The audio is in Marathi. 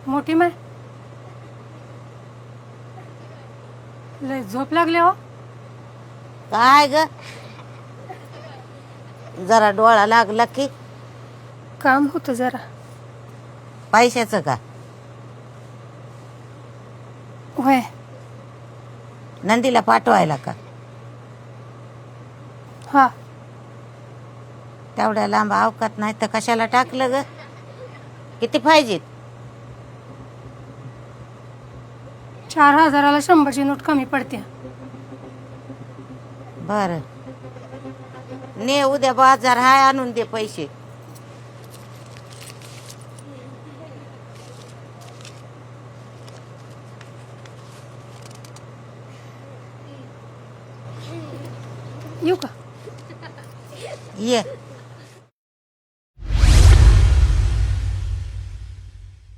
मोठी माय लय झोप लागले हो. काय ग जरा डोळा लागला की काम होतं जरा. पैशाचं का? होय. नंदीला पाठवायला का? हा. तेवढ्या लांब अवकात नाही तर कशाला टाकलं ग? किती पाहिजेत? 4,000ला 100ची नोट कमी पडते. बर ने उद्या बाजार हाय आणून दे पैसे. येऊ का? ये